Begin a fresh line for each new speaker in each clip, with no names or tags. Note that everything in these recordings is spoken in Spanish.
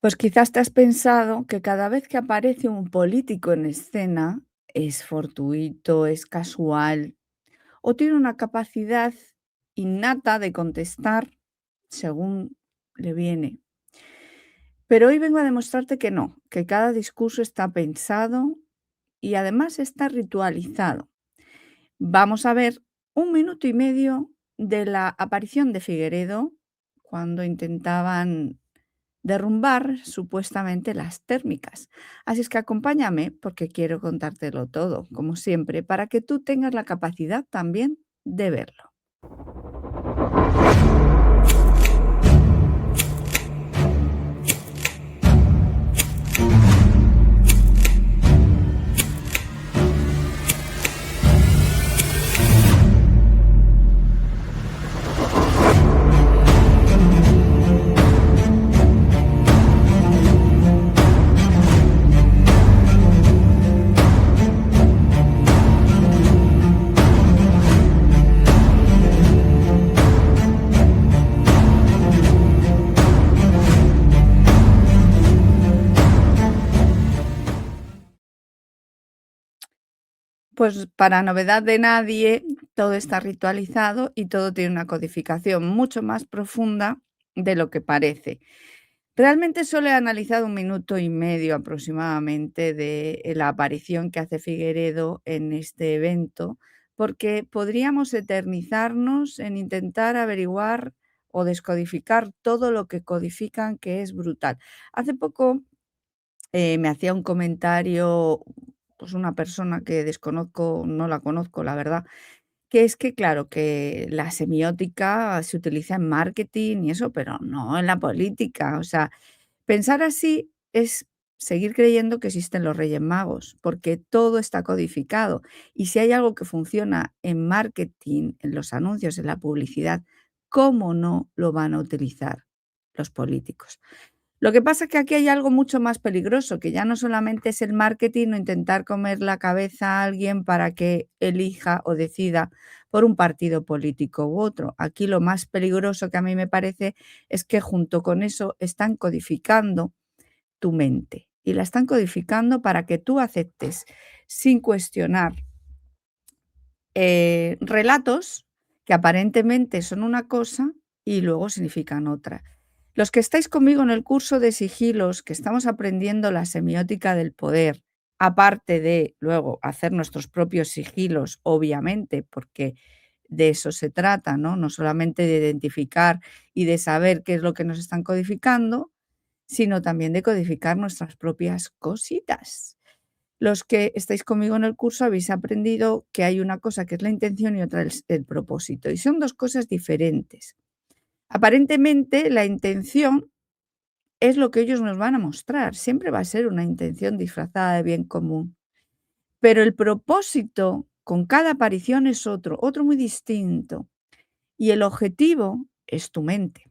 Pues quizás te has pensado que cada vez que aparece un político en escena es fortuito, es casual o tiene una capacidad innata de contestar según le viene. Pero hoy vengo a demostrarte que no, que cada discurso está pensado y además está ritualizado. Vamos a ver un minuto y medio de la aparición de Figueredo cuando intentaban derrumbar supuestamente las térmicas. Así es que acompáñame porque quiero contártelo todo, como siempre, para que tú tengas la capacidad también de verlo. Pues para novedad de nadie, todo está ritualizado y todo tiene una codificación mucho más profunda de lo que parece. Realmente solo he analizado un minuto y medio aproximadamente de la aparición que hace Figueredo en este evento, porque podríamos eternizarnos en intentar averiguar o descodificar todo lo que codifican, que es brutal. Hace poco me hacía un comentario, pues una persona que desconozco, no la conozco, la verdad, que es que, claro, que la semiótica se utiliza en marketing y eso, pero no en la política. O sea, pensar así es seguir creyendo que existen los Reyes Magos, porque todo está codificado. Y si hay algo que funciona en marketing, en los anuncios, en la publicidad, ¿cómo no lo van a utilizar los políticos? Lo que pasa es que aquí hay algo mucho más peligroso, que ya no solamente es el marketing o intentar comer la cabeza a alguien para que elija o decida por un partido político u otro. Aquí lo más peligroso que a mí me parece es que junto con eso están codificando tu mente y la están codificando para que tú aceptes sin cuestionar relatos que aparentemente son una cosa y luego significan otra. Los que estáis conmigo en el curso de sigilos, que estamos aprendiendo la semiótica del poder, aparte de luego hacer nuestros propios sigilos, obviamente, porque de eso se trata, ¿no? No solamente de identificar y de saber qué es lo que nos están codificando, sino también de codificar nuestras propias cositas. Los que estáis conmigo en el curso habéis aprendido que hay una cosa que es la intención y otra el propósito, y son 2 cosas diferentes. Aparentemente, la intención es lo que ellos nos van a mostrar, siempre va a ser una intención disfrazada de bien común, pero el propósito con cada aparición es otro, otro muy distinto, y el objetivo es tu mente.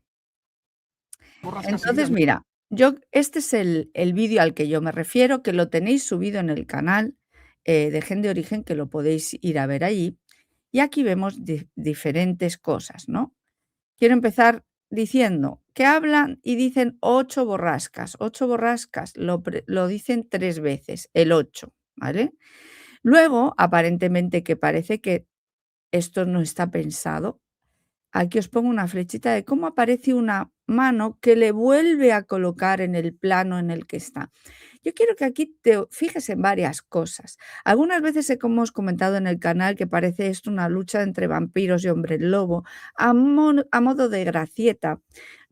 Borrascas
Entonces,
seguidas.
mira, yo este es el vídeo al que yo me refiero, que lo tenéis subido en el canal, de Gen de Origen, que lo podéis ir a ver allí. Y aquí vemos diferentes cosas, ¿no? Quiero empezar diciendo que hablan y dicen 8 borrascas. 8 borrascas, lo dicen 3 veces, el 8, ¿vale? Luego, aparentemente, que parece que esto no está pensado. Aquí os pongo una flechita de cómo aparece una mano que le vuelve a colocar en el plano en el que está. Yo quiero que aquí te fijes en varias cosas. Algunas veces hemos comentado en el canal que parece esto una lucha entre vampiros y hombres lobo, a modo de gracieta,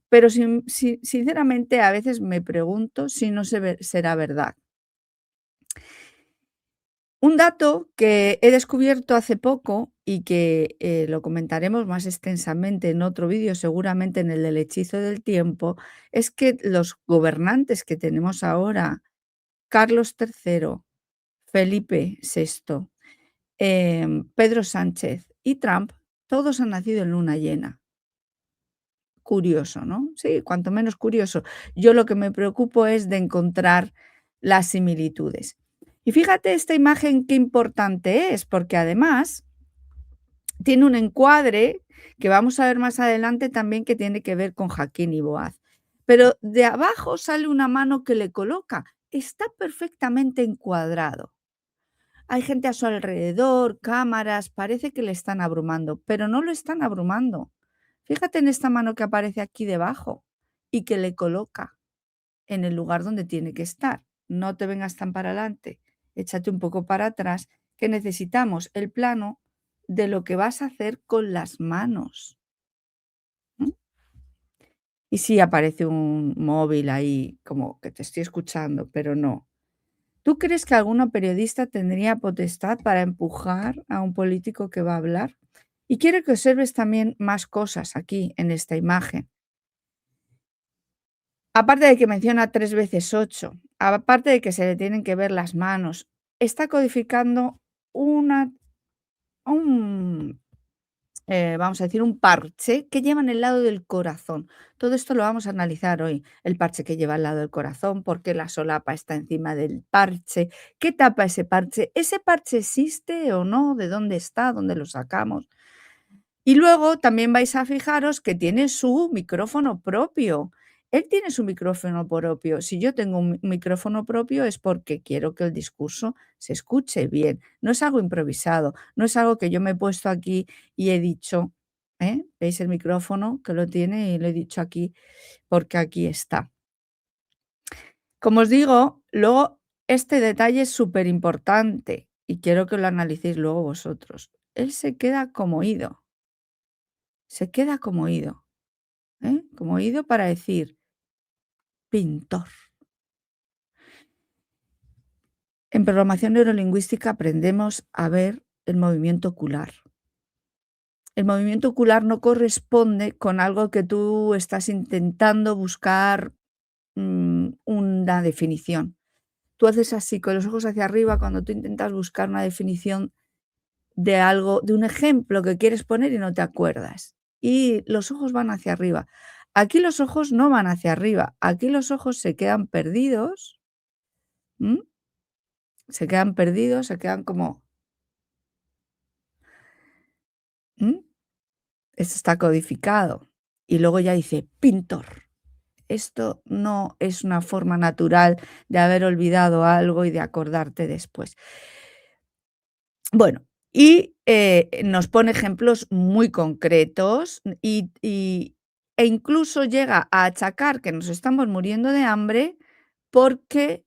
pero sinceramente a veces me pregunto si no será verdad. Un dato que he descubierto hace poco y que lo comentaremos más extensamente en otro vídeo, seguramente en el del hechizo del tiempo, es que los gobernantes que tenemos ahora, Carlos III, Felipe VI, Pedro Sánchez y Trump, todos han nacido en luna llena. Curioso, ¿no? Sí, cuanto menos curioso. Yo lo que me preocupo es de encontrar las similitudes. Y fíjate esta imagen qué importante es, porque además tiene un encuadre que vamos a ver más adelante también que tiene que ver con Jaquín y Boaz. pero de abajo sale una mano que le coloca. Está perfectamente encuadrado. Hay gente a su alrededor, cámaras, parece que le están abrumando, pero no lo están abrumando. Fíjate en esta mano que aparece aquí debajo y que le coloca en el lugar donde tiene que estar. No te vengas tan para adelante, échate un poco para atrás, que necesitamos el plano de lo que vas a hacer con las manos. ¿M? Y sí aparece un móvil ahí, como que te estoy escuchando, pero no. ¿Tú crees que alguna periodista tendría potestad para empujar a un político que va a hablar? Y quiero que observes también más cosas aquí en esta imagen. Aparte de que menciona 3 veces 8, aparte de que se le tienen que ver las manos, está codificando una un, vamos a decir, un parche que lleva en el lado del corazón. Todo esto lo vamos a analizar hoy. El parche que lleva al lado del corazón, por qué la solapa está encima del parche, qué tapa ese parche existe o no, de dónde está, dónde lo sacamos. Y luego también vais a fijaros que tiene su micrófono propio. Él tiene su micrófono propio. Si yo tengo un micrófono propio es porque quiero que el discurso se escuche bien. No es algo improvisado, no es algo que yo me he puesto aquí y he dicho, ¿eh? ¿Veis el micrófono que lo tiene? Y lo he dicho aquí porque aquí está. Como os digo, luego este detalle es súper importante y quiero que lo analicéis luego vosotros. Él se queda como ido. Se queda como ido, ¿eh? Como ido para decir pintor. En programación neurolingüística aprendemos a ver el movimiento ocular. El movimiento ocular no corresponde con algo que tú estás intentando buscar una definición. Tú haces así, con los ojos hacia arriba, cuando tú intentas buscar una definición de algo, de un ejemplo que quieres poner y no te acuerdas. Y los ojos van hacia arriba. Aquí los ojos no van hacia arriba, aquí los ojos se quedan perdidos, ¿m? Se quedan perdidos, se quedan como, ¿m? Esto está codificado. Y luego ya dice pintor. Esto no es una forma natural de haber olvidado algo y de acordarte después. Bueno, y, nos pone ejemplos muy concretos e incluso llega a achacar que nos estamos muriendo de hambre porque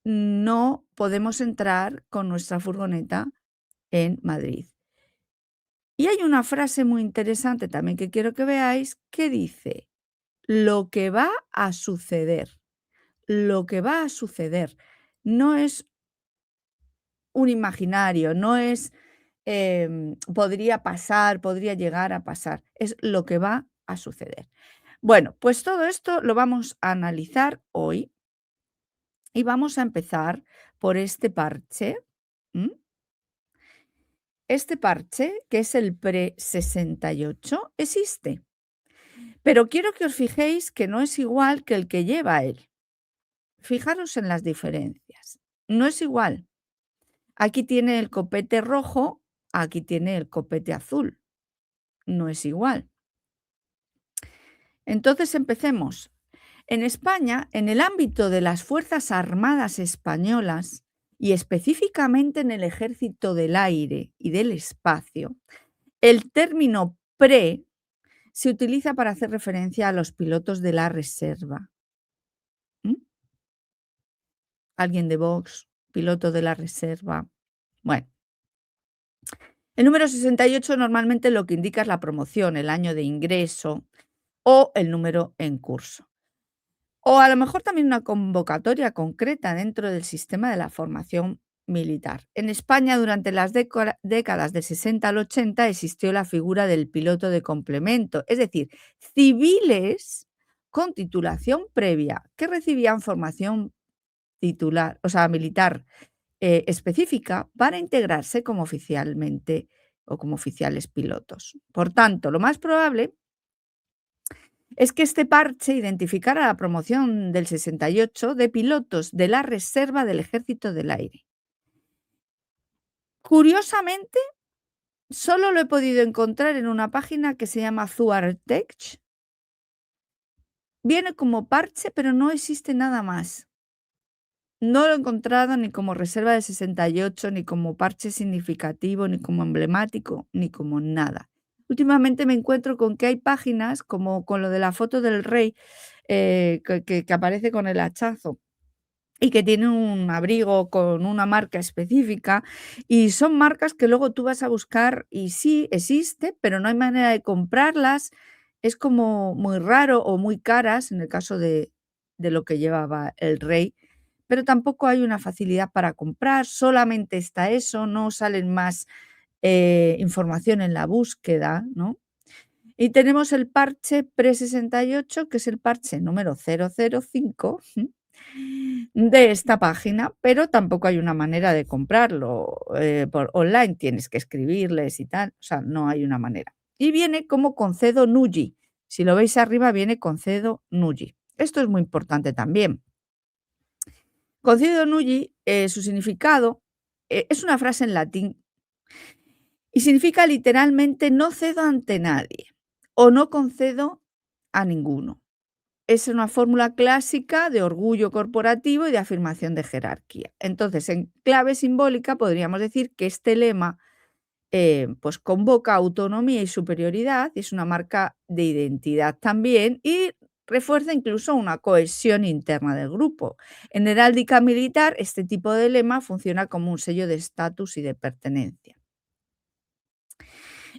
no podemos entrar con nuestra furgoneta en Madrid. Y hay una frase muy interesante también que quiero que veáis que dice: "Lo que va a suceder, lo que va a suceder". No es un imaginario, no es, podría pasar, podría llegar a pasar, es lo que va a suceder. Bueno, pues todo esto lo vamos a analizar hoy y vamos a empezar por este parche, ¿m? Este parche, que es el pre-68, existe, pero quiero que os fijéis que no es igual que el que lleva él. Fijaros en las diferencias, no es igual. Aquí tiene el copete rojo, aquí tiene el copete azul. No es igual. Entonces empecemos. En España, en el ámbito de las Fuerzas Armadas españolas y específicamente en el Ejército del Aire y del Espacio, el término pre se utiliza para hacer referencia a los pilotos de la reserva. ¿M? Alguien de Vox, piloto de la reserva. Bueno. El número 68 normalmente lo que indica es la promoción, el año de ingreso o el número en curso. O a lo mejor también una convocatoria concreta dentro del sistema de la formación militar. En España, durante las décadas del 60 al 80, existió la figura del piloto de complemento, es decir, civiles con titulación previa que recibían formación titular, o sea, militar específica para integrarse como oficialmente o como oficiales pilotos. Por tanto, lo más probable es que este parche identificara la promoción del 68 de pilotos de la reserva del Ejército del Aire. Curiosamente, solo lo he podido encontrar en una página que se llama Zuartech, Viene como parche, pero no existe nada más. No lo he encontrado ni como reserva de 68, ni como parche significativo, ni como emblemático, ni como nada. Últimamente me encuentro con que hay páginas, como con lo de la foto del rey, que aparece con el hachazo y que tiene un abrigo con una marca específica, y son marcas que luego tú vas a buscar y sí, existe, pero no hay manera de comprarlas. Es como muy raro o muy caras en el caso de lo que llevaba el rey, pero tampoco hay una facilidad para comprar, solamente está eso, no salen más, información en la búsqueda, ¿no? Y tenemos el parche Pre-68, que es el parche número 005 de esta página, pero tampoco hay una manera de comprarlo, por online, tienes que escribirles y tal, o sea, no hay una manera. Y viene como Concedo Nulli, si lo veis arriba viene Concedo Nulli. Esto es muy importante también. Concedo Nulli, su significado, es una frase en latín y significa literalmente no cedo ante nadie o no concedo a ninguno. Es una fórmula clásica de orgullo corporativo y de afirmación de jerarquía. Entonces, en clave simbólica podríamos decir que este lema pues convoca autonomía y superioridad, y es una marca de identidad también, y refuerza incluso una cohesión interna del grupo. En heráldica militar, este tipo de lema funciona como un sello de estatus y de pertenencia.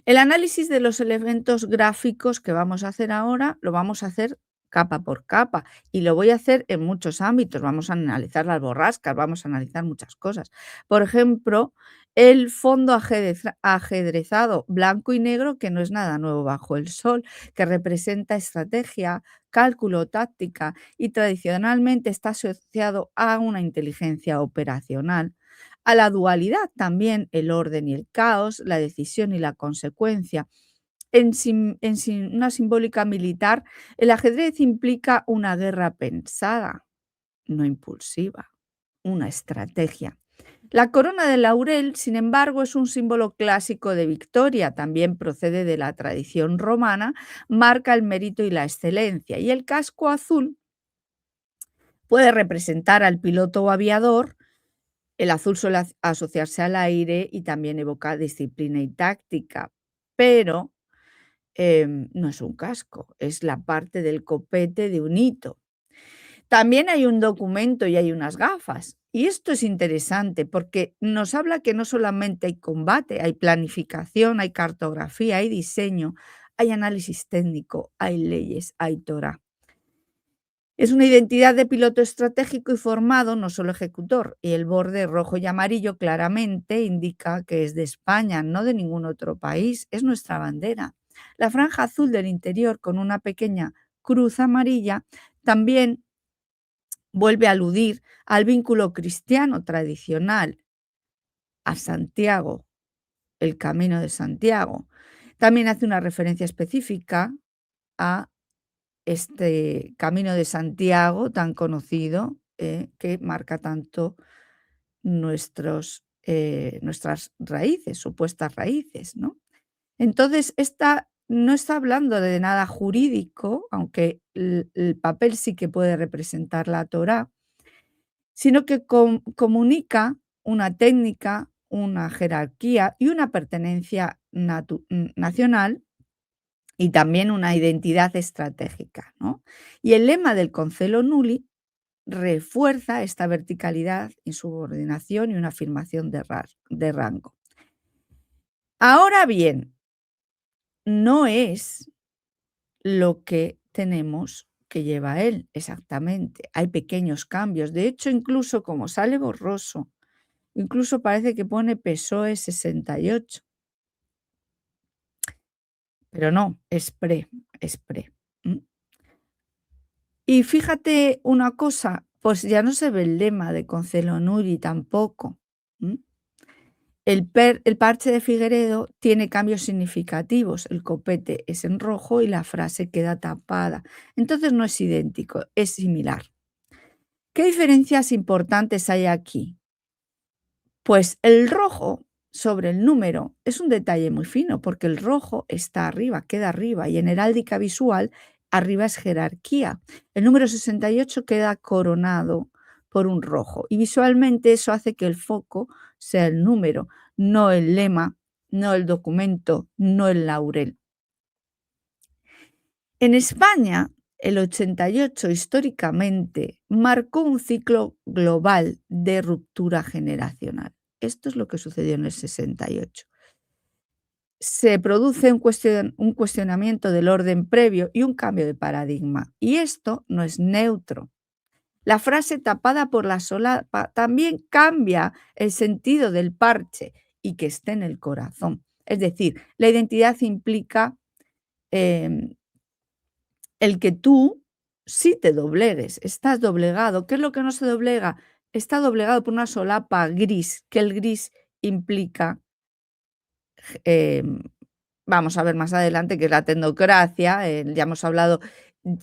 El análisis de los elementos gráficos que vamos a hacer ahora lo vamos a hacer capa por capa y lo voy a hacer en muchos ámbitos. Vamos a analizar las borrascas, vamos a analizar muchas cosas. Por ejemplo, el fondo ajedrezado blanco y negro, que no es nada nuevo bajo el sol, que representa estrategia, cálculo, táctica y tradicionalmente está asociado a una inteligencia operacional. A la dualidad también, el orden y el caos, la decisión y la consecuencia. Una simbólica militar, el ajedrez implica una guerra pensada, no impulsiva, una estrategia. La corona de laurel, sin embargo, es un símbolo clásico de victoria, también procede de la tradición romana, marca el mérito y la excelencia. Y el casco azul puede representar al piloto o aviador. El azul suele asociarse al aire y también evoca disciplina y táctica, pero no es un casco, es la parte del copete de un hito. También hay un documento y hay unas gafas. Y esto es interesante porque nos habla que no solamente hay combate, hay planificación, hay cartografía, hay diseño, hay análisis técnico, hay leyes, hay Torah. Es una identidad de piloto estratégico y formado, no solo ejecutor, y el borde rojo y amarillo claramente indica que es de España, no de ningún otro país, es nuestra bandera. La franja azul del interior con una pequeña cruz amarilla también vuelve a aludir al vínculo cristiano tradicional, a Santiago, el Camino de Santiago. También hace una referencia específica a este Camino de Santiago tan conocido, que marca tanto nuestras raíces, supuestas raíces, ¿no? Entonces, esta no está hablando de nada jurídico, aunque el papel sí que puede representar la Torá, sino que comunica una técnica, una jerarquía y una pertenencia nacional y también una identidad estratégica, ¿no? Y el lema del Concelo Nulli refuerza esta verticalidad, insubordinación y una afirmación de rango. Ahora bien, no es lo que tenemos que lleva él exactamente. Hay pequeños cambios. De hecho, incluso como sale borroso, incluso parece que pone PSOE 68, pero no, es pre, es pre. Y fíjate una cosa, pues ya no se ve el lema de Concelo Nuri tampoco. ¿M? El parche de Figueredo tiene cambios significativos. El copete es en rojo y la frase queda tapada. Entonces no es idéntico, es similar. ¿Qué diferencias importantes hay aquí? Pues el rojo sobre el número es un detalle muy fino porque el rojo está arriba, queda arriba y en heráldica visual arriba es jerarquía. El número 68 queda coronado por un rojo y visualmente eso hace que el foco sea el número, no el lema, no el documento, no el laurel. En España, el 88 históricamente marcó un ciclo global de ruptura generacional. Esto es lo que sucedió en el 68. Se produce un cuestionamiento del orden previo y un cambio de paradigma. Y esto no es neutro. La frase tapada por la solapa también cambia el sentido del parche y que esté en el corazón. Es decir, la identidad implica em, el que tú sí te doblegues, estás doblegado. ¿Qué es lo que no se doblega? Está doblegado por una solapa gris, que el gris implica Em, vamos a ver más adelante, que es la tecnocracia, ya hemos hablado,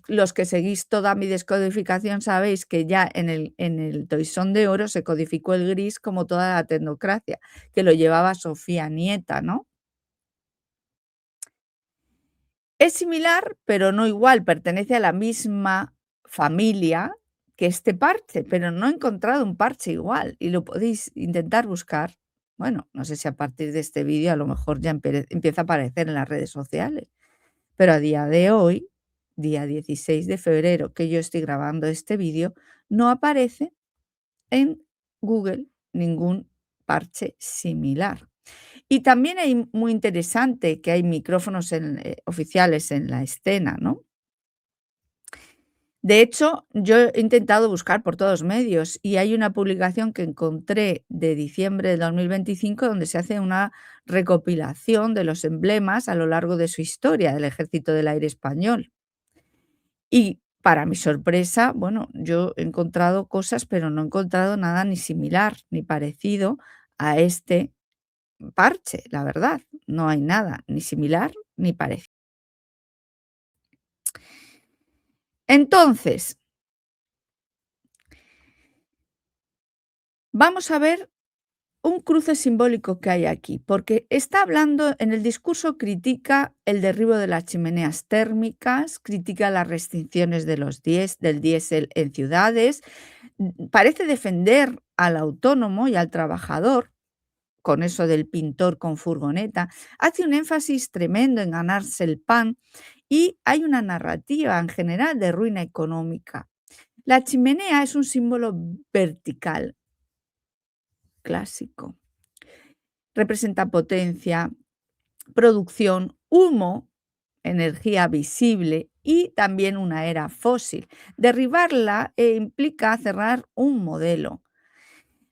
los que seguís toda mi descodificación sabéis que ya en el Toisón de Oro se codificó el gris como toda la tecnocracia, que lo llevaba Sofía Nieta, ¿no? Es similar, pero no igual, pertenece a la misma familia que este parche, pero no he encontrado un parche igual y lo podéis intentar buscar. Bueno, no sé si a partir de este vídeo a lo mejor ya empieza a aparecer en las redes sociales, pero a día de hoy, día 16 de febrero, que yo estoy grabando este vídeo, no aparece en Google ningún parche similar. Y también hay muy interesante que hay micrófonos oficiales en la escena, ¿no? De hecho, yo he intentado buscar por todos medios y hay una publicación que encontré de diciembre de 2025 donde se hace una recopilación de los emblemas a lo largo de su historia del Ejército del Aire Español. Y para mi sorpresa, bueno, yo he encontrado cosas, pero no he encontrado nada ni similar ni parecido a este parche, la verdad. No hay nada ni similar ni parecido. Entonces, vamos a ver un cruce simbólico que hay aquí, porque está hablando en el discurso, critica el derribo de las chimeneas térmicas, critica las restricciones de del diésel en ciudades, parece defender al autónomo y al trabajador, con eso del pintor con furgoneta, hace un énfasis tremendo en ganarse el pan y hay una narrativa en general de ruina económica. La chimenea es un símbolo vertical, clásico. Representa potencia, producción, humo, energía visible y también una era fósil. Derribarla implica cerrar un modelo.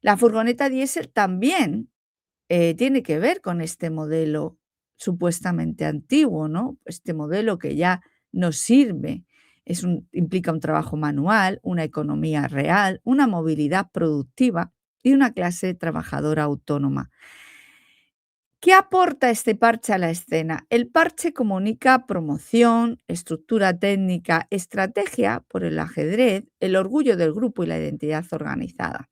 La furgoneta diésel también tiene que ver con este modelo supuestamente antiguo, ¿no? Este modelo que ya no sirve. Implica un trabajo manual, una economía real, una movilidad productiva y una clase trabajadora autónoma. ¿Qué aporta este parche a la escena? El parche comunica promoción, estructura técnica, estrategia por el ajedrez, el orgullo del grupo y la identidad organizada.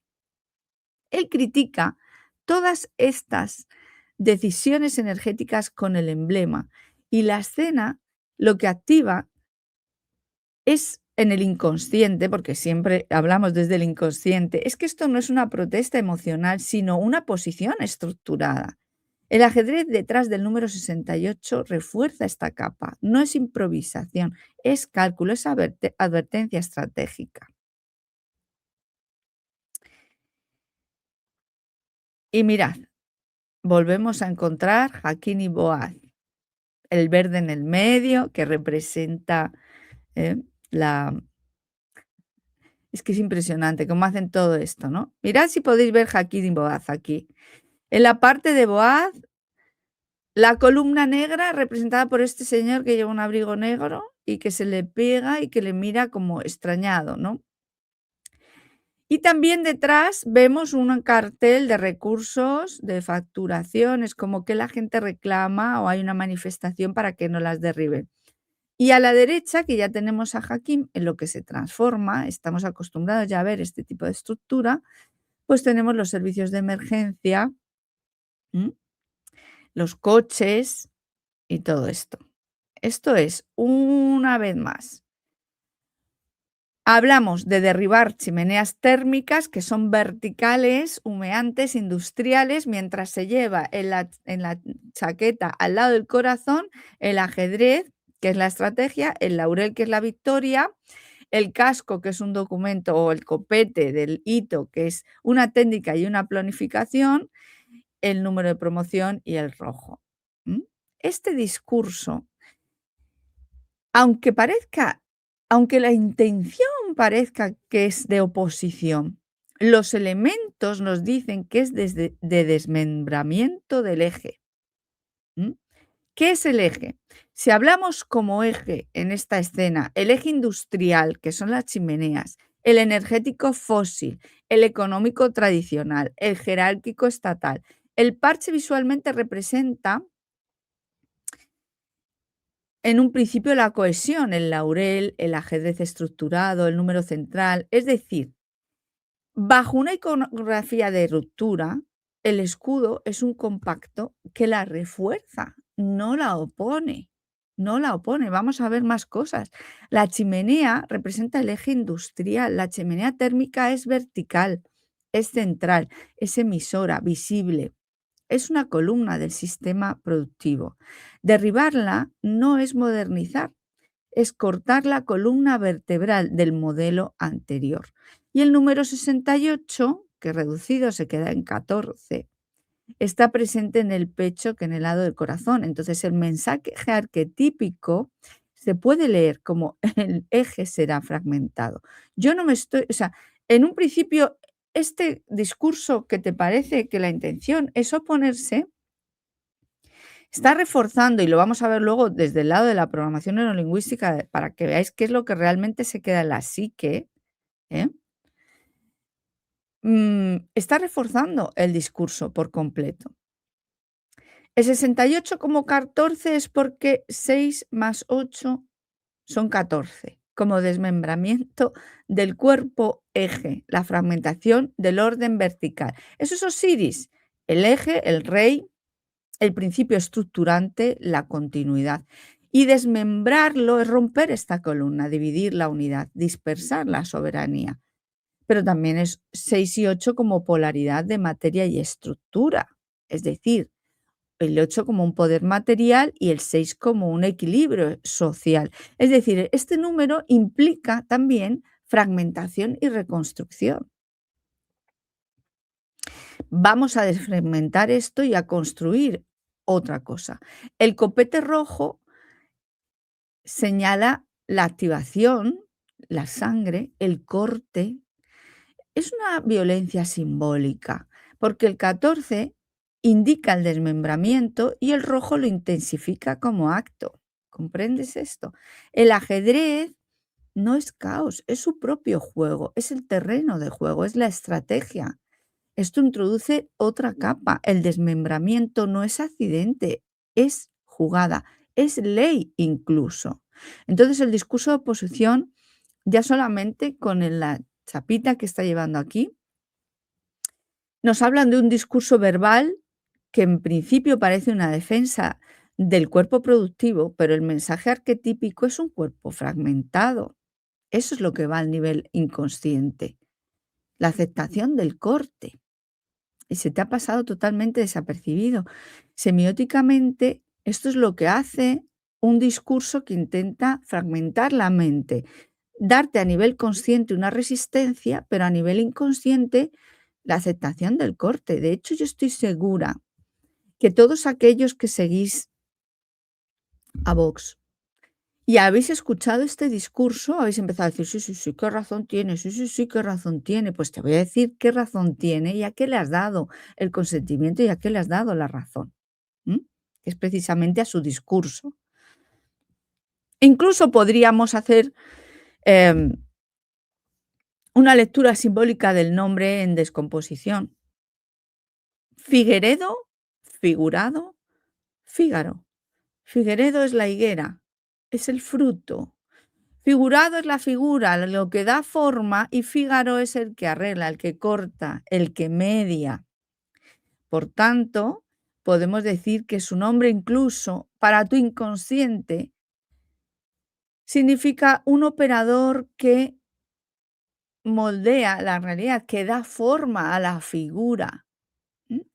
Él critica todas estas decisiones energéticas con el emblema y la escena lo que activa es en el inconsciente, porque siempre hablamos desde el inconsciente, es que esto no es una protesta emocional, sino una posición estructurada. El ajedrez detrás del número 68 refuerza esta capa, no es improvisación, es cálculo, es advertencia estratégica. Y mirad, volvemos a encontrar Jaquín y Boaz, el verde en el medio que representa ¿eh? la... Es que es impresionante cómo hacen todo esto, ¿no? Mirad si podéis ver Jaquín y Boaz aquí. En la parte de Boaz, la columna negra representada por este señor que lleva un abrigo negro y que se le pega y que le mira como extrañado, ¿no? Y también detrás vemos un cartel de recursos, de facturaciones, como que la gente reclama o hay una manifestación para que no las derriben. Y a la derecha, que ya tenemos a Hakim, en lo que se transforma, estamos acostumbrados ya a ver este tipo de estructura, pues tenemos los servicios de emergencia, ¿m? Los coches y todo esto. Esto es, una vez más, hablamos de derribar chimeneas térmicas que son verticales, humeantes, industriales, mientras se lleva en la chaqueta al lado del corazón el ajedrez, que es la estrategia, el laurel, que es la victoria, el casco, que es un documento, o el copete del hito, que es una técnica y una planificación, el número de promoción y el rojo. ¿Mm? Este discurso, aunque parezca aunque la intención parezca que es de oposición, los elementos nos dicen que es desde de desmembramiento del eje. ¿Mm? ¿Qué es el eje? Si hablamos como eje en esta escena, el eje industrial, que son las chimeneas, el energético fósil, el económico tradicional, el jerárquico estatal, el parche visualmente representa en un principio la cohesión, el laurel, el ajedrez estructurado, el número central, es decir, bajo una iconografía de ruptura, el escudo es un compacto que la refuerza, no la opone, no la opone. Vamos a ver más cosas. La chimenea representa el eje industrial, la chimenea térmica es vertical, es central, es emisora, visible, es una columna del sistema productivo. Derribarla no es modernizar, es cortar la columna vertebral del modelo anterior. Y el número 68, que reducido se queda en 14, está presente en el pecho que en el lado del corazón. Entonces, el mensaje arquetípico se puede leer como el eje será fragmentado. Yo no me estoy, o sea, en un principio, este discurso que te parece que la intención es oponerse, está reforzando, y lo vamos a ver luego desde el lado de la programación neurolingüística, para que veáis qué es lo que realmente se queda en la psique, ¿eh? Está reforzando el discurso por completo. El 68 como 14 es porque 6 más 8 son 14, como desmembramiento del cuerpo eje, la fragmentación del orden vertical. Eso es Osiris, el eje, el rey, el principio estructurante, la continuidad. Y desmembrarlo es romper esta columna, dividir la unidad, dispersar la soberanía. Pero también es 6 y 8 como polaridad de materia y estructura. Es decir, el 8 como un poder material y el 6 como un equilibrio social. Es decir, este número implica también fragmentación y reconstrucción. Vamos a desfragmentar esto y a construir otra cosa. El copete rojo señala la activación, la sangre, el corte. Es una violencia simbólica, porque el 14 indica el desmembramiento y el rojo lo intensifica como acto. ¿Comprendes esto? El ajedrez no es caos, es su propio juego, es el terreno de juego, es la estrategia. Esto introduce otra capa. El desmembramiento no es accidente, es jugada, es ley incluso. Entonces el discurso de oposición, ya solamente con la chapita que está llevando aquí, nos hablan de un discurso verbal que en principio parece una defensa del cuerpo productivo, pero el mensaje arquetípico es un cuerpo fragmentado. Eso es lo que va al nivel inconsciente, la aceptación del corte. Y se te ha pasado totalmente desapercibido. Semióticamente, esto es lo que hace un discurso que intenta fragmentar la mente, darte a nivel consciente una resistencia, pero a nivel inconsciente la aceptación del corte. De hecho, yo estoy segura que todos aquellos que seguís a Vox y habéis escuchado este discurso, habéis empezado a decir, sí, sí, sí, qué razón tiene, sí, sí, sí, qué razón tiene. Pues te voy a decir qué razón tiene y a qué le has dado el consentimiento y a qué le has dado la razón. Que es precisamente a su discurso. Incluso podríamos hacer una lectura simbólica del nombre en descomposición. Figueredo, figurado, Fígaro. Figueredo es la higuera, es el fruto. Figurado es la figura, lo que da forma, y Fígaro es el que arregla, el que corta, el que media. Por tanto, podemos decir que su nombre incluso para tu inconsciente significa un operador que moldea la realidad, que da forma a la figura.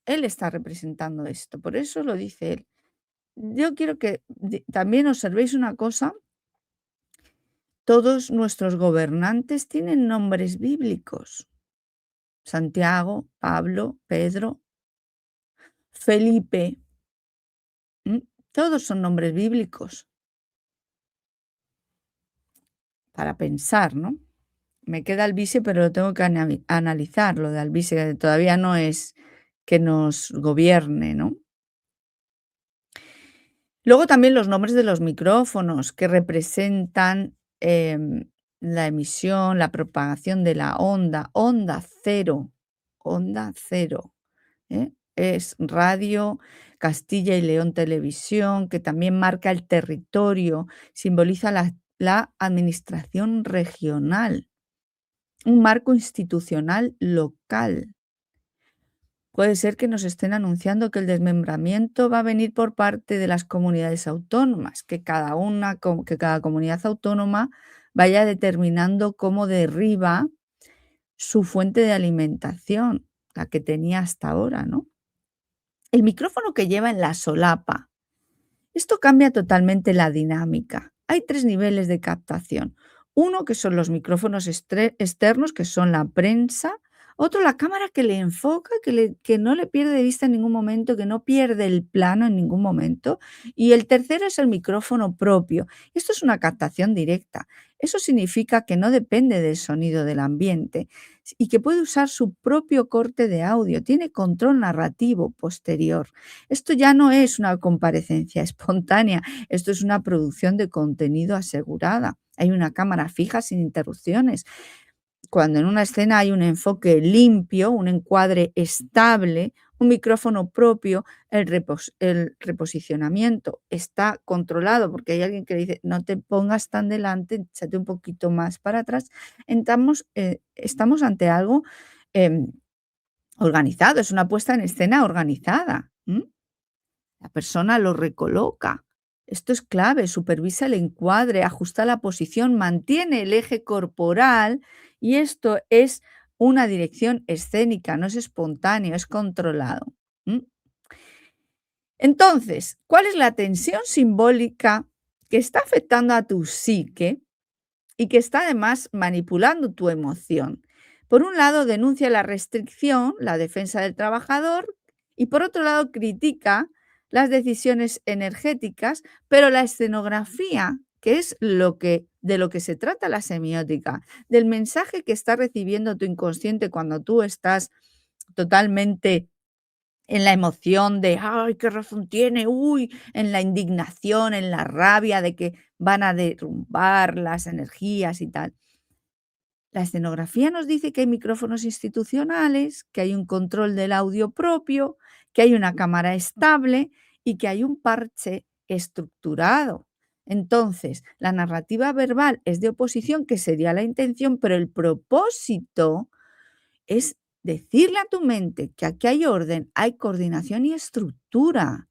Él está representando esto, por eso lo dice él. Yo quiero que también observéis una cosa, todos nuestros gobernantes tienen nombres bíblicos. Santiago, Pablo, Pedro, Felipe, todos son nombres bíblicos para pensar, ¿no? Me queda Alvise, pero lo tengo que analizar, lo de Alvise, que todavía no es que nos gobierne, ¿no? Luego también los nombres de los micrófonos que representan, la emisión, la propagación de la onda, onda cero, ¿eh? Es Radio Castilla y León Televisión, que también marca el territorio, simboliza la administración regional, un marco institucional local. Puede ser que nos estén anunciando que el desmembramiento va a venir por parte de las comunidades autónomas, que que cada comunidad autónoma vaya determinando cómo derriba su fuente de alimentación, la que tenía hasta ahora, ¿no? El micrófono que lleva en la solapa. Esto cambia totalmente la dinámica. Hay 3 niveles de captación. Uno, que son los micrófonos externos, que son la prensa. Otro, la cámara que le enfoca, que no le pierde de vista en ningún momento, que no pierde el plano en ningún momento. Y el tercero es el micrófono propio. Esto es una captación directa. Eso significa que no depende del sonido del ambiente y que puede usar su propio corte de audio. Tiene control narrativo posterior. Esto ya no es una comparecencia espontánea, esto es una producción de contenido asegurada. Hay una cámara fija sin interrupciones. Cuando en una escena hay un enfoque limpio, un encuadre estable, un micrófono propio, el reposicionamiento está controlado, porque hay alguien que dice: "No te pongas tan delante, échate un poquito más para atrás". Estamos ante algo, em, organizado, es una puesta en escena organizada, La persona lo recoloca. Esto es clave, supervisa el encuadre, ajusta la posición, mantiene el eje corporal y esto es una dirección escénica, no es espontáneo, es controlado. ¿m? Entonces, ¿cuál es la tensión simbólica que está afectando a tu psique y que está además manipulando tu emoción? Por un lado, denuncia la restricción, la defensa del trabajador, y por otro lado, critica las decisiones energéticas, pero la escenografía, que es de lo que se trata la semiótica, del mensaje que está recibiendo tu inconsciente cuando tú estás totalmente en la emoción de: "Ay, qué razón tiene", uy, en la indignación, en la rabia de que van a derrumbar las energías y tal. La escenografía nos dice que hay micrófonos institucionales, que hay un control del audio propio, que hay una cámara estable y que hay un parche estructurado. Entonces, la narrativa verbal es de oposición, que sería la intención, pero el propósito es decirle a tu mente que aquí hay orden, hay coordinación y estructura,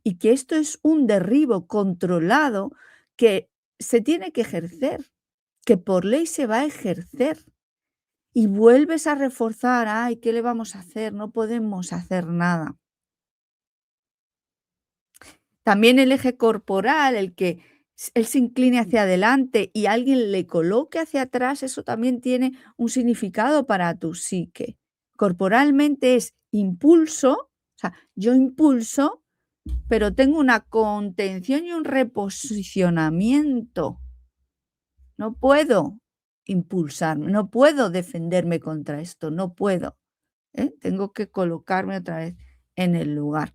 y que esto es un derribo controlado que se tiene que ejercer, que por ley se va a ejercer. Y vuelves a reforzar: "Ay, ¿qué le vamos a hacer? No podemos hacer nada". También el eje corporal, el que él se incline hacia adelante y alguien le coloque hacia atrás, eso también tiene un significado para tu psique. Corporalmente es impulso, o sea, yo impulso, pero tengo una contención y un reposicionamiento. No puedo impulsarme, no puedo defenderme contra esto, no puedo, tengo que colocarme otra vez en el lugar.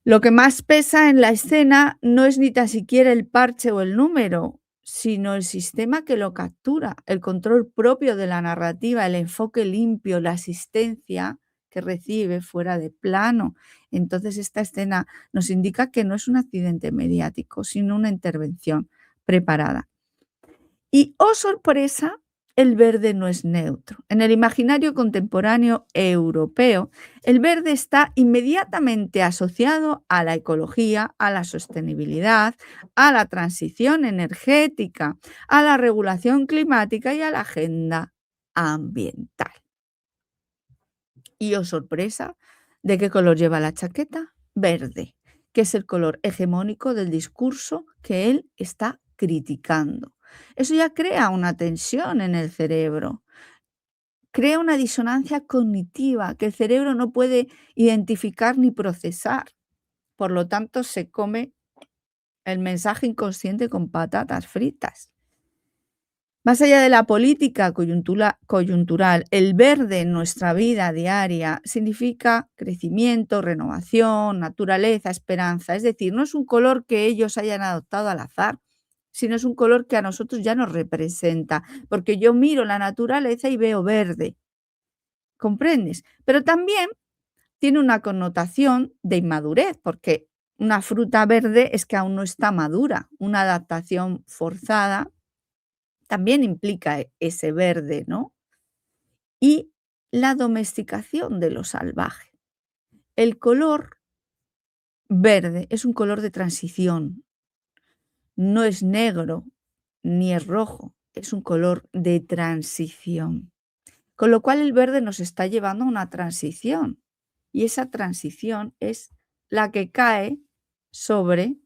Lo que más pesa en la escena no es ni tan siquiera el parche o el número, sino el sistema que lo captura, el control propio de la narrativa, el enfoque limpio, la asistencia que recibe fuera de plano. Entonces, esta escena nos indica que no es un accidente mediático, sino una intervención preparada. Y, oh sorpresa, el verde no es neutro. En el imaginario contemporáneo europeo, el verde está inmediatamente asociado a la ecología, a la sostenibilidad, a la transición energética, a la regulación climática y a la agenda ambiental. Y, oh sorpresa, ¿de qué color lleva la chaqueta? Verde, que es el color hegemónico del discurso que él está criticando. Eso ya crea una tensión en el cerebro, crea una disonancia cognitiva que el cerebro no puede identificar ni procesar. Por lo tanto, se come el mensaje inconsciente con patatas fritas. Más allá de la política coyuntural, el verde en nuestra vida diaria significa crecimiento, renovación, naturaleza, esperanza. Es decir, no es un color que ellos hayan adoptado al azar, sino es un color que a nosotros ya nos representa, porque yo miro la naturaleza y veo verde, ¿comprendes? Pero también tiene una connotación de inmadurez, porque una fruta verde es que aún no está madura. Una adaptación forzada también implica ese verde, ¿no? Y la domesticación de lo salvaje. El color verde es un color de transición, no es negro ni es rojo, es un color de transición. Con lo cual el verde nos está llevando a una transición y esa transición es la que cae sobre,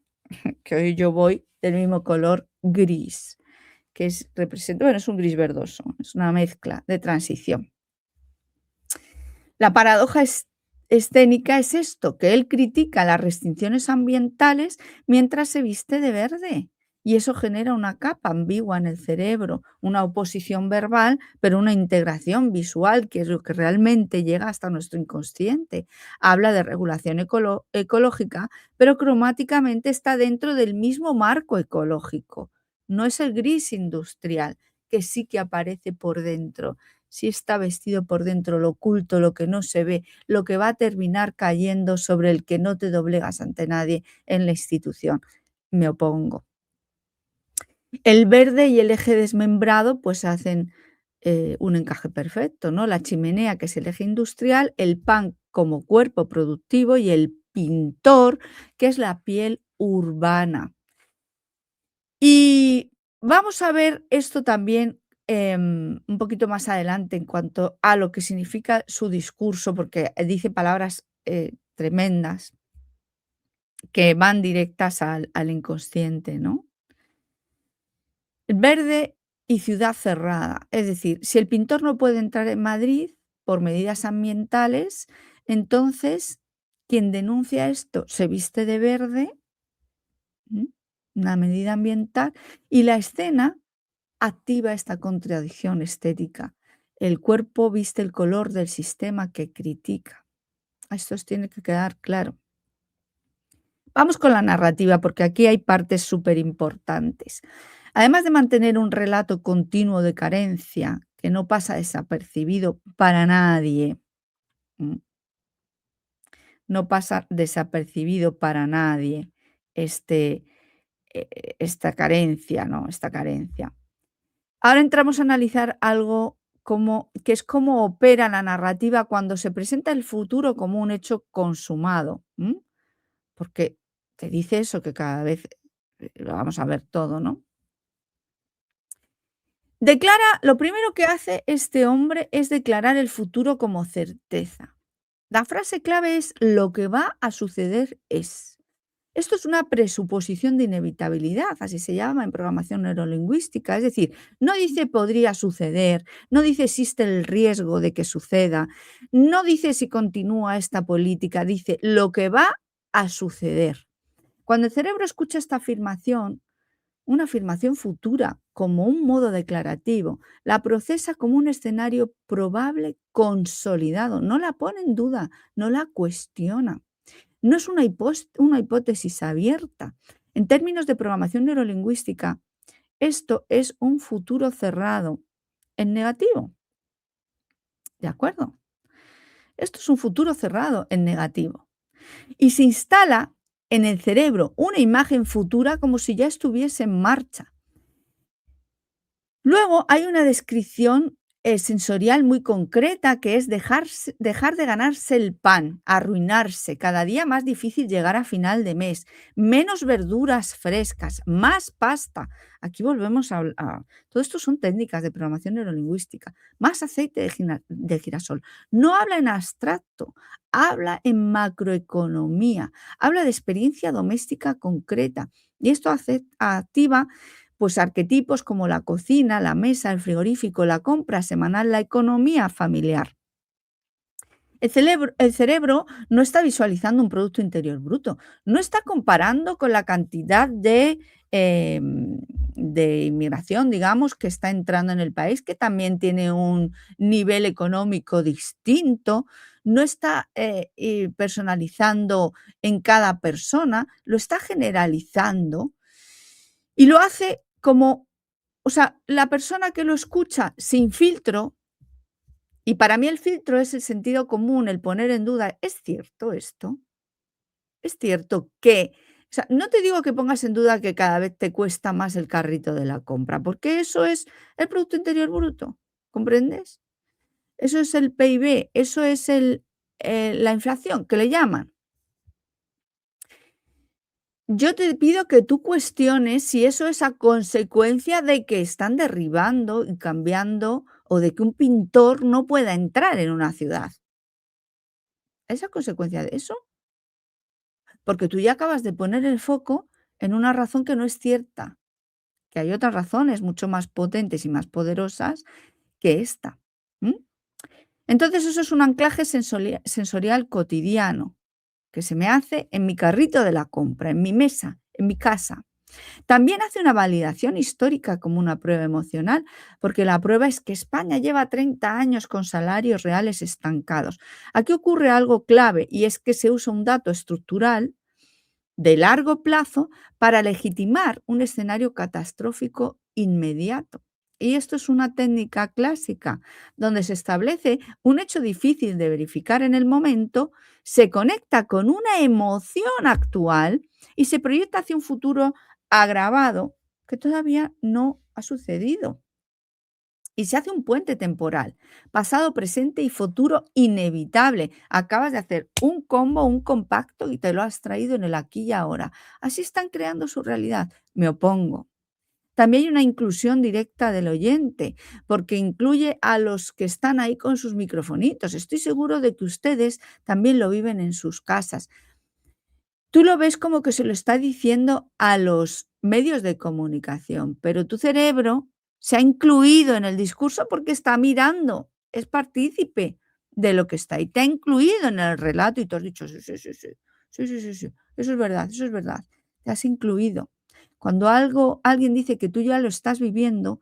que hoy yo voy del mismo color gris, que representa, bueno, es un gris verdoso, es una mezcla de transición. La paradoja escénica es esto, que él critica las restricciones ambientales mientras se viste de verde. Y eso genera una capa ambigua en el cerebro, una oposición verbal, pero una integración visual, que es lo que realmente llega hasta nuestro inconsciente. Habla de regulación ecológica, pero cromáticamente está dentro del mismo marco ecológico. No es el gris industrial, que sí que aparece por dentro. Sí está vestido por dentro, lo oculto, lo que no se ve, lo que va a terminar cayendo sobre el que no te doblegas ante nadie en la institución. Me opongo. El verde y el eje desmembrado pues hacen un encaje perfecto, ¿no? La chimenea, que es el eje industrial, el pan como cuerpo productivo y el pintor, que es la piel urbana. Y vamos a ver esto también un poquito más adelante en cuanto a lo que significa su discurso, porque dice palabras tremendas que van directas al inconsciente, ¿no? Verde y ciudad cerrada. Es decir, si el pintor no puede entrar en Madrid por medidas ambientales, entonces quien denuncia esto se viste de verde, una medida ambiental, y la escena activa esta contradicción estética. El cuerpo viste el color del sistema que critica. Esto os tiene que quedar claro. Vamos con la narrativa, porque aquí hay partes súper importantes. Además de mantener un relato continuo de carencia que no pasa desapercibido para nadie, no pasa desapercibido para nadie esta carencia, ¿no? Esta carencia. Ahora entramos a analizar algo que es cómo opera la narrativa cuando se presenta el futuro como un hecho consumado, porque te dice eso, que cada vez lo vamos a ver todo, ¿no? Lo primero que hace este hombre es declarar el futuro como certeza. La frase clave es: lo que va a suceder es. Esto es una presuposición de inevitabilidad, así se llama en programación neurolingüística. Es decir, no dice podría suceder, no dice existe el riesgo de que suceda, no dice si continúa esta política, dice lo que va a suceder. Cuando el cerebro escucha esta afirmación, una afirmación futura, como un modo declarativo, la procesa como un escenario probable consolidado, no la pone en duda, no la cuestiona. No es una hipótesis abierta. En términos de programación neurolingüística, esto es un futuro cerrado en negativo. ¿De acuerdo? Esto es un futuro cerrado en negativo. Y se instala en el cerebro una imagen futura como si ya estuviese en marcha. Luego hay una descripción, sensorial muy concreta, que es dejar de ganarse el pan, arruinarse, cada día más difícil llegar a final de mes, menos verduras frescas, más pasta. Aquí volvemos a todo esto son técnicas de programación neurolingüística, más aceite de girasol. No habla en abstracto, habla en macroeconomía, habla de experiencia doméstica concreta, y esto activa pues arquetipos como la cocina, la mesa, el frigorífico, la compra semanal, la economía familiar. El cerebro no está visualizando un Producto Interior Bruto, no está comparando con la cantidad de inmigración, digamos, que está entrando en el país, que también tiene un nivel económico distinto, no está personalizando en cada persona, lo está generalizando y lo hace como, o sea, la persona que lo escucha sin filtro, y para mí el filtro es el sentido común, el poner en duda, ¿es cierto esto? ¿Es cierto que? O sea, no te digo que pongas en duda que cada vez te cuesta más el carrito de la compra, porque eso es el Producto Interior Bruto, ¿comprendes? Eso es el PIB, eso es la inflación, que le llaman. Yo te pido que tú cuestiones si eso es a consecuencia de que están derribando y cambiando o de que un pintor no pueda entrar en una ciudad. ¿Es a consecuencia de eso? Porque tú ya acabas de poner el foco en una razón que no es cierta, que hay otras razones mucho más potentes y más poderosas que esta. ¿M? Entonces eso es un anclaje sensorial cotidiano que se me hace en mi carrito de la compra, en mi mesa, en mi casa. También hace una validación histórica como una prueba emocional, porque la prueba es que España lleva 30 años con salarios reales estancados. Aquí ocurre algo clave y es que se usa un dato estructural de largo plazo para legitimar un escenario catastrófico inmediato. Y esto es una técnica clásica, donde se establece un hecho difícil de verificar en el momento, se conecta con una emoción actual y se proyecta hacia un futuro agravado que todavía no ha sucedido. Y se hace un puente temporal, pasado, presente y futuro inevitable. Acabas de hacer un combo, un compacto y te lo has traído en el aquí y ahora. Así están creando su realidad. Me opongo. También hay una inclusión directa del oyente, porque incluye a los que están ahí con sus microfonitos. Estoy seguro de que ustedes también lo viven en sus casas. Tú lo ves como que se lo está diciendo a los medios de comunicación, pero tu cerebro se ha incluido en el discurso porque está mirando, es partícipe de lo que está ahí, te ha incluido en el relato y tú has dicho: "Sí, sí, sí, sí, sí, sí, sí, sí, eso es verdad", te has incluido. Cuando alguien dice que tú ya lo estás viviendo,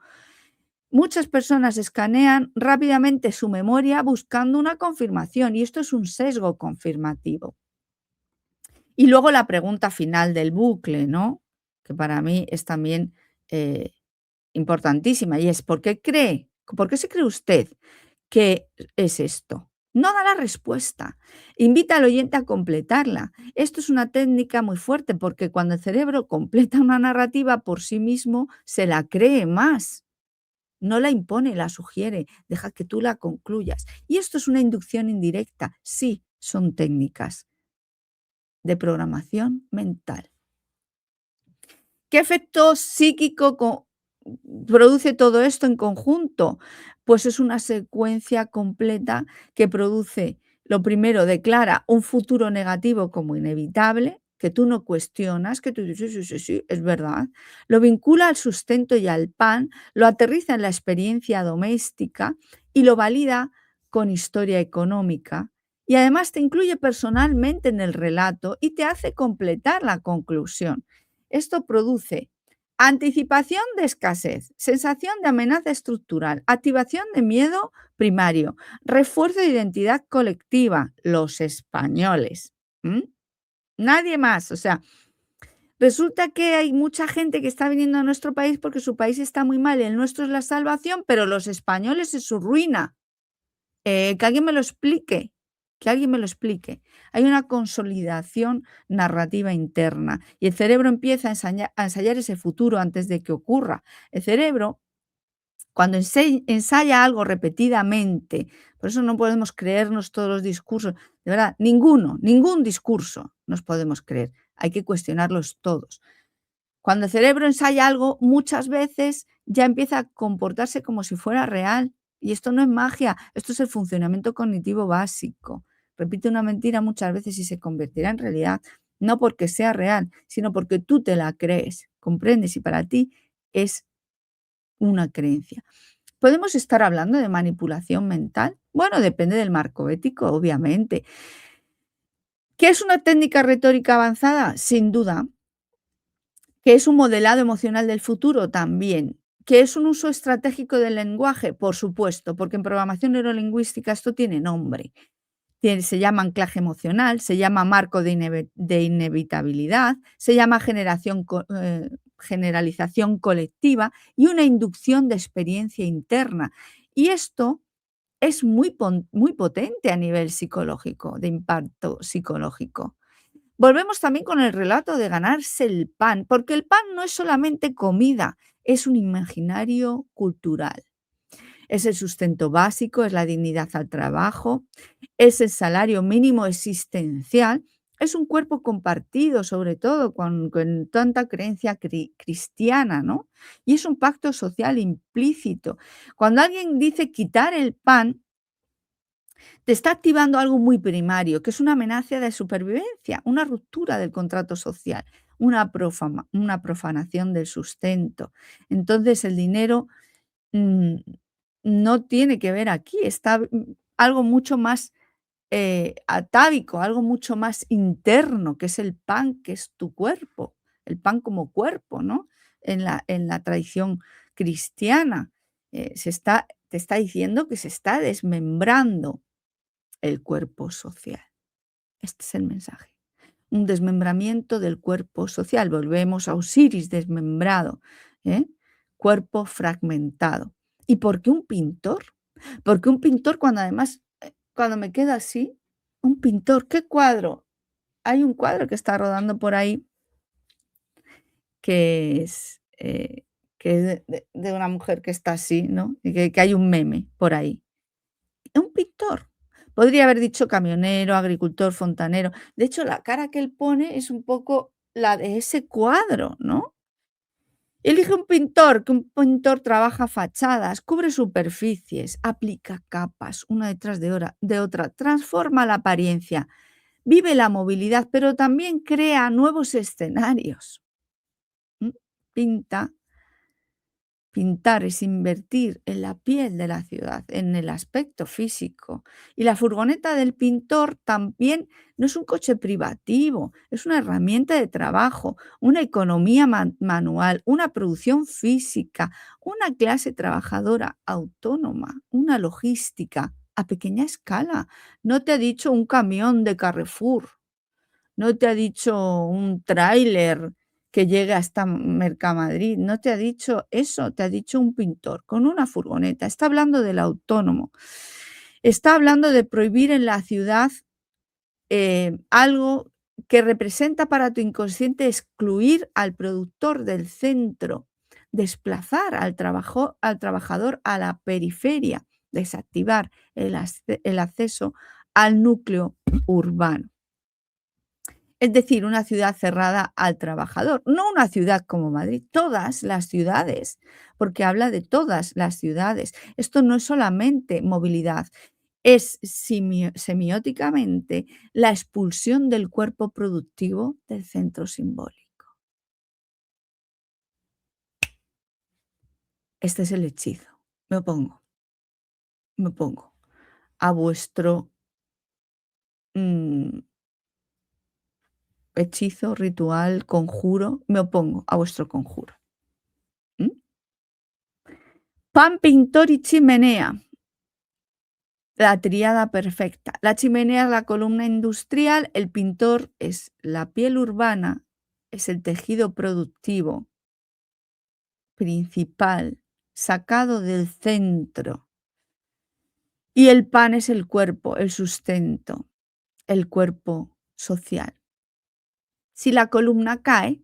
muchas personas escanean rápidamente su memoria buscando una confirmación y esto es un sesgo confirmativo. Y luego la pregunta final del bucle, ¿no? Que para mí es también, eh, importantísima, y es, ¿por qué se cree usted que es esto? No da la respuesta, invita al oyente a completarla. Esto es una técnica muy fuerte, porque cuando el cerebro completa una narrativa por sí mismo, se la cree más, no la impone, la sugiere, deja que tú la concluyas. Y esto es una inducción indirecta, sí, son técnicas de programación mental. ¿Qué efecto psíquico produce todo esto en conjunto? Pues es una secuencia completa que produce, lo primero, declara un futuro negativo como inevitable, que tú no cuestionas, que tú dices: "Sí, sí, sí, sí, es verdad". Lo vincula al sustento y al pan, lo aterriza en la experiencia doméstica y lo valida con historia económica. Y además te incluye personalmente en el relato y te hace completar la conclusión. Esto produce anticipación de escasez, sensación de amenaza estructural, activación de miedo primario, refuerzo de identidad colectiva, los españoles. ¿M? Nadie más. O sea, resulta que hay mucha gente que está viniendo a nuestro país porque su país está muy mal y el nuestro es la salvación, pero los españoles es su ruina. Que alguien me lo explique, que alguien me lo explique. Hay una consolidación narrativa interna y el cerebro empieza a ensayar ese futuro antes de que ocurra. El cerebro Cuando ensaya algo repetidamente, por eso no podemos creernos todos los discursos, de verdad, ningún discurso nos podemos creer, hay que cuestionarlos todos. Cuando el cerebro ensaya algo, muchas veces ya empieza a comportarse como si fuera real. Y esto no es magia, esto es el funcionamiento cognitivo básico. Repite una mentira muchas veces y se convertirá en realidad, no porque sea real, sino porque tú te la crees, comprendes, y para ti es una creencia. ¿Podemos estar hablando de manipulación mental? Bueno, depende del marco ético, obviamente. ¿Qué es una técnica retórica avanzada? Sin duda. ¿Que es un modelado emocional del futuro? También. ¿Que es un uso estratégico del lenguaje? Por supuesto, porque en programación neurolingüística esto tiene nombre. Se llama anclaje emocional, se llama marco de inevitabilidad, se llama generalización colectiva y una inducción de experiencia interna. Y esto es muy potente a nivel psicológico, de impacto psicológico. Volvemos también con el relato de ganarse el pan, porque el pan no es solamente comida, es un imaginario cultural. Es el sustento básico, es la dignidad al trabajo, es el salario mínimo existencial, es un cuerpo compartido, sobre todo con tanta creencia cristiana, ¿no? Y es un pacto social implícito. Cuando alguien dice quitar el pan, te está activando algo muy primario, que es una amenaza de supervivencia, una ruptura del contrato social, una profanación del sustento. Entonces, el dinero mm, no tiene que ver aquí, está algo mucho más atávico, algo mucho más interno, que es el pan, que es tu cuerpo, el pan como cuerpo, ¿no? En la tradición cristiana, te está diciendo que se está desmembrando el cuerpo social. Este es el mensaje. Un desmembramiento del cuerpo social. Volvemos a Osiris desmembrado, ¿eh? Cuerpo fragmentado. ¿Y por qué un pintor? Porque un pintor cuando además, cuando me queda así, un pintor, ¿qué cuadro? Hay un cuadro que está rodando por ahí que es, de una mujer que está así, ¿no? Y que hay un meme por ahí. Un pintor. Podría haber dicho camionero, agricultor, fontanero. De hecho, la cara que él pone es un poco la de ese cuadro, ¿no? Elige un pintor, que un pintor trabaja fachadas, cubre superficies, aplica capas una detrás de otra, transforma la apariencia, vive la movilidad, pero también crea nuevos escenarios. ¿M? Pinta. Pintar es invertir en la piel de la ciudad, en el aspecto físico. Y la furgoneta del pintor también no es un coche privativo, es una herramienta de trabajo, una economía manual, una producción física, una clase trabajadora autónoma, una logística a pequeña escala. No te ha dicho un camión de Carrefour, no te ha dicho un tráiler que llegue hasta Mercamadrid, no te ha dicho eso, te ha dicho un pintor con una furgoneta. Está hablando del autónomo. Está hablando de prohibir en la ciudad algo que representa para tu inconsciente excluir al productor del centro, desplazar al trabajador a la periferia, desactivar el acceso al núcleo urbano. Es decir, una ciudad cerrada al trabajador, no una ciudad como Madrid, todas las ciudades, porque habla de todas las ciudades. Esto no es solamente movilidad, es semióticamente la expulsión del cuerpo productivo del centro simbólico. Este es el hechizo. Me opongo a vuestro mm, hechizo, ritual, conjuro, me opongo a vuestro conjuro. ¿Mm? Pan, pintor y chimenea. La tríada perfecta. La chimenea es la columna industrial, el pintor es la piel urbana, es el tejido productivo principal, sacado del centro. Y el pan es el cuerpo, el sustento, el cuerpo social. Si la columna cae,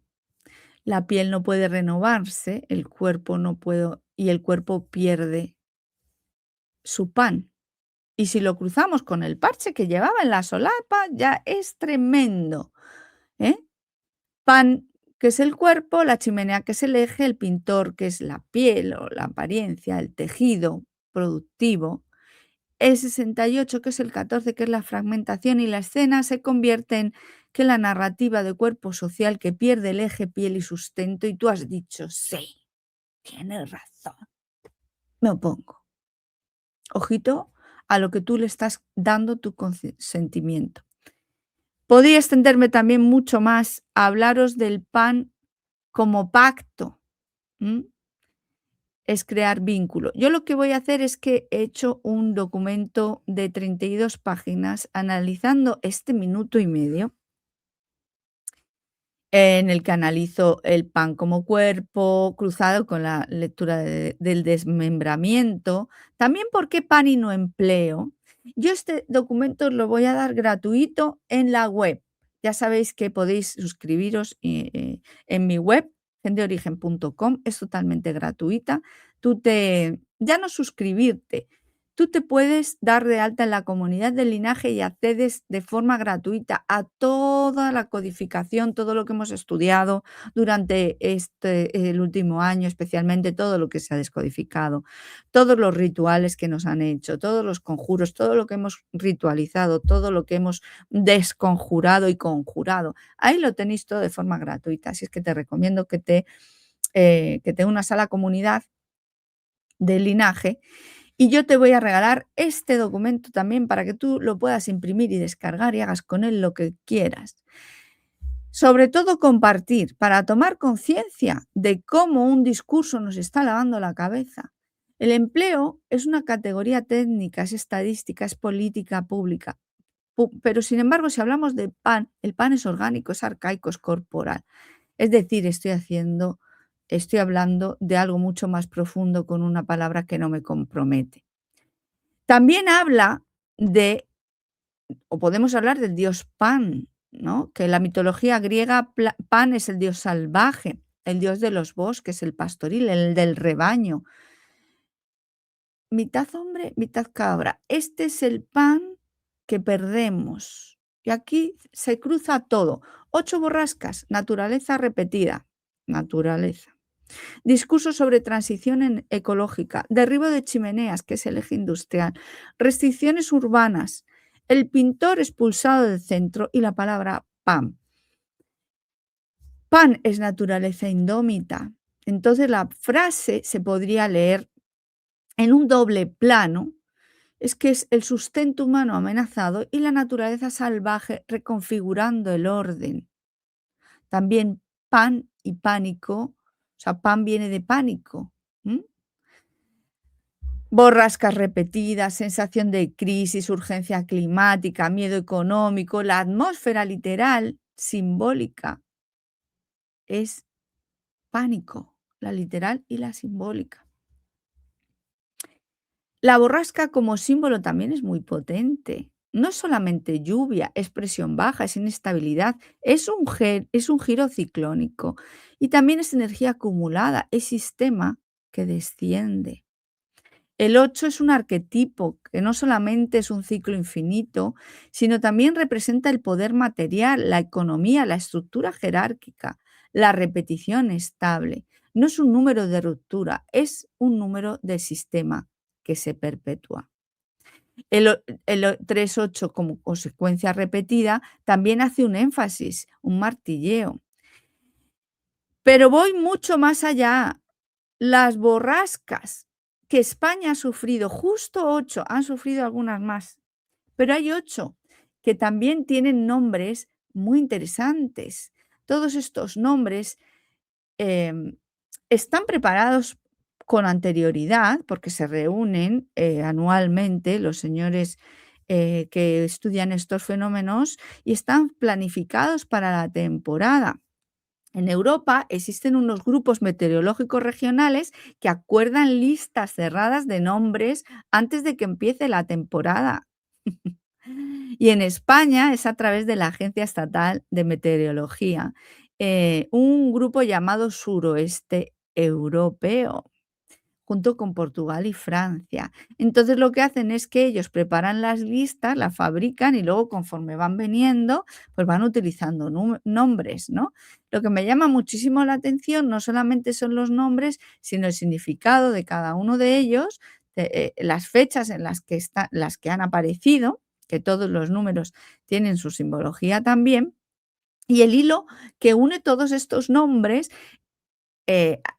la piel no puede renovarse, el cuerpo no puede y el cuerpo pierde su pan. Y si lo cruzamos con el parche que llevaba en la solapa, ya es tremendo, ¿eh? Pan, que es el cuerpo, la chimenea, que es el eje, el pintor, que es la piel o la apariencia, el tejido productivo, el 68, que es el 14, que es la fragmentación, y la escena se convierte en que la narrativa de cuerpo social que pierde el eje, piel y sustento, y tú has dicho, sí, tienes razón, me opongo. Ojito a lo que tú le estás dando tu consentimiento. Podría extenderme también mucho más a hablaros del pan como pacto, ¿m? Es crear vínculo. Yo lo que voy a hacer es que he hecho un documento de 32 páginas analizando este minuto y medio en el que analizo el pan como cuerpo, cruzado con la lectura del desmembramiento. También por qué pan y no empleo. Yo este documento lo voy a dar gratuito en la web. Ya sabéis que podéis suscribiros en mi web, gendeorigen.com, es totalmente gratuita. Ya no suscribirte, tú te puedes dar de alta en la comunidad del linaje y accedes de forma gratuita a toda la codificación, todo lo que hemos estudiado durante el último año, especialmente todo lo que se ha descodificado, todos los rituales que nos han hecho, todos los conjuros, todo lo que hemos ritualizado, todo lo que hemos desconjurado y conjurado. Ahí lo tenéis todo de forma gratuita, así es que te recomiendo que te unas a la comunidad del linaje y yo te voy a regalar este documento también para que tú lo puedas imprimir y descargar y hagas con él lo que quieras. Sobre todo compartir, para tomar conciencia de cómo un discurso nos está lavando la cabeza. El empleo es una categoría técnica, es estadística, es política pública. Pero sin embargo, si hablamos de pan, el pan es orgánico, es arcaico, es corporal. Es decir, estoy hablando de algo mucho más profundo con una palabra que no me compromete. También habla de, o podemos hablar del dios Pan, ¿no? Que en la mitología griega Pan es el dios salvaje, el dios de los bosques, el pastoril, el del rebaño. Mitad hombre, mitad cabra. Este es el pan que perdemos. Y aquí se cruza todo. 8 borrascas, naturaleza repetida, naturaleza. Discurso sobre transición ecológica, derribo de chimeneas, que es el eje industrial, restricciones urbanas, el pintor expulsado del centro y la palabra pan. Pan es naturaleza indómita. Entonces la frase se podría leer en un doble plano, es que es el sustento humano amenazado y la naturaleza salvaje reconfigurando el orden. También pan y pánico, o sea, pan viene de pánico. Borrascas repetidas, sensación de crisis, urgencia climática, miedo económico, la atmósfera literal, simbólica, es pánico, la literal y la simbólica. La borrasca como símbolo también es muy potente. No es solamente lluvia, es presión baja, es inestabilidad, es un giro ciclónico y también es energía acumulada, es sistema que desciende. El 8 es un arquetipo que no solamente es un ciclo infinito, sino también representa el poder material, la economía, la estructura jerárquica, la repetición estable. No es un número de ruptura, es un número de sistema que se perpetúa. El 3-8 como consecuencia repetida también hace un énfasis, un martilleo. Pero voy mucho más allá. Las borrascas que España ha sufrido, justo 8, han sufrido algunas más, pero hay 8 que también tienen nombres muy interesantes. Todos estos nombres están preparados con anterioridad porque se reúnen anualmente los señores que estudian estos fenómenos y están planificados para la temporada. En Europa existen unos grupos meteorológicos regionales que acuerdan listas cerradas de nombres antes de que empiece la temporada. Y en España es a través de la Agencia Estatal de Meteorología, un grupo llamado Suroeste Europeo, junto con Portugal y Francia. Entonces lo que hacen es que ellos preparan las listas, las fabrican y luego conforme van viniendo, pues van utilizando nombres, ¿no? Lo que me llama muchísimo la atención no solamente son los nombres, sino el significado de cada uno de ellos, las fechas en las que han aparecido, que todos los números tienen su simbología también, y el hilo que une todos estos nombres.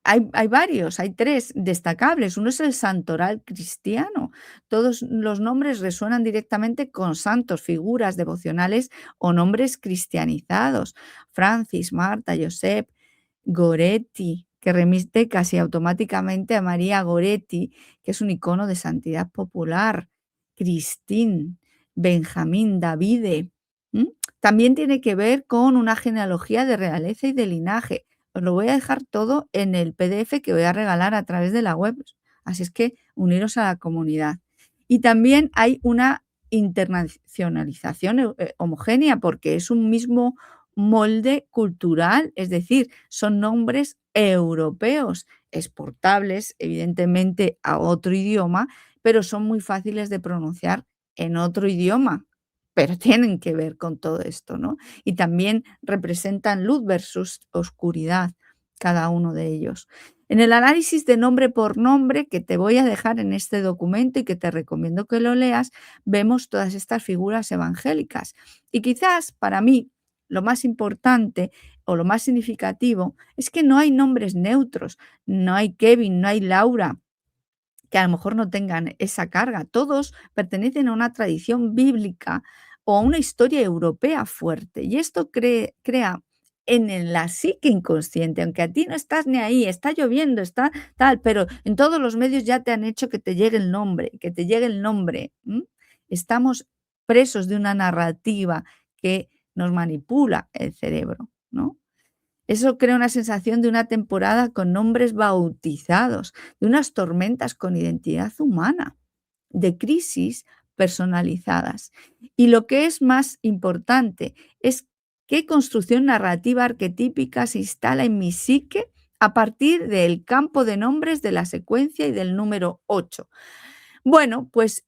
Hay varios, hay 3 destacables. Uno es el santoral cristiano. Todos los nombres resuenan directamente con santos, figuras devocionales o nombres cristianizados. Francis, Marta, Josep, Goretti, que remite casi automáticamente a María Goretti, que es un icono de santidad popular. Cristín, Benjamín, Davide. ¿M? También tiene que ver con una genealogía de realeza y de linaje. Os lo voy a dejar todo en el PDF que voy a regalar a través de la web. Así es que uniros a la comunidad. Y también hay una internacionalización homogénea porque es un mismo molde cultural, es decir, son nombres europeos, exportables evidentemente a otro idioma, pero son muy fáciles de pronunciar en otro idioma, pero tienen que ver con todo esto, ¿no? Y también representan luz versus oscuridad, cada uno de ellos. En el análisis de nombre por nombre, que te voy a dejar en este documento y que te recomiendo que lo leas, vemos todas estas figuras evangélicas. Y quizás para mí lo más importante o lo más significativo es que no hay nombres neutros, no hay Kevin, no hay Laura, que a lo mejor no tengan esa carga. Todos pertenecen a una tradición bíblica o a una historia europea fuerte. Y esto crea en la psique inconsciente, aunque a ti no estás ni ahí, está lloviendo, está tal, pero en todos los medios ya te han hecho que te llegue el nombre, que te llegue el nombre. Estamos presos de una narrativa que nos manipula el cerebro, ¿no? Eso crea una sensación de una temporada con nombres bautizados, de unas tormentas con identidad humana, de crisis personalizadas. Y lo que es más importante es qué construcción narrativa arquetípica se instala en mi psique a partir del campo de nombres de la secuencia y del número 8. Bueno, pues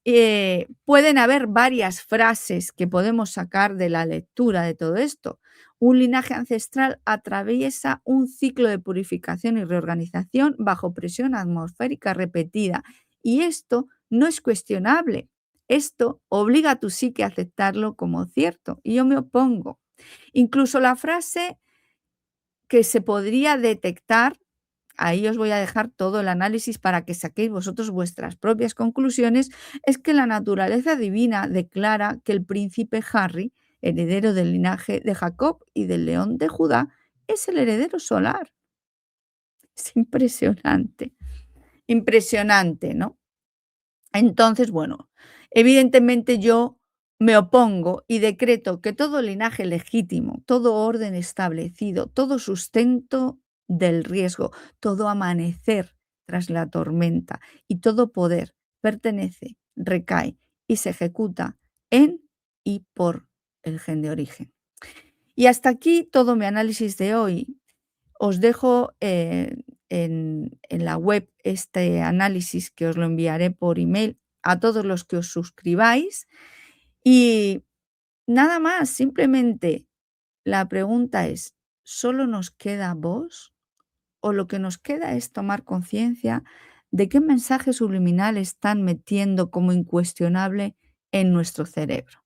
pueden haber varias frases que podemos sacar de la lectura de todo esto. Un linaje ancestral atraviesa un ciclo de purificación y reorganización bajo presión atmosférica repetida. Y esto no es cuestionable. Esto obliga a tu psique a aceptarlo como cierto. Y yo me opongo. Incluso la frase que se podría detectar. Ahí os voy a dejar todo el análisis para que saquéis vosotros vuestras propias conclusiones. Es que la naturaleza divina declara que el príncipe Harry, heredero del linaje de Jacob y del león de Judá, es el heredero solar. Es impresionante, impresionante, ¿no? Entonces, bueno, evidentemente yo me opongo y decreto que todo linaje legítimo, todo orden establecido, todo sustento del riesgo, todo amanecer tras la tormenta y todo poder pertenece, recae y se ejecuta en y por el gen de origen. Y hasta aquí todo mi análisis de hoy. Os dejo en la web este análisis que os lo enviaré por email a todos los que os suscribáis. Y nada más, simplemente la pregunta es, ¿solo nos queda voz? ¿O lo que nos queda es tomar conciencia de qué mensaje subliminal están metiendo como incuestionable en nuestro cerebro?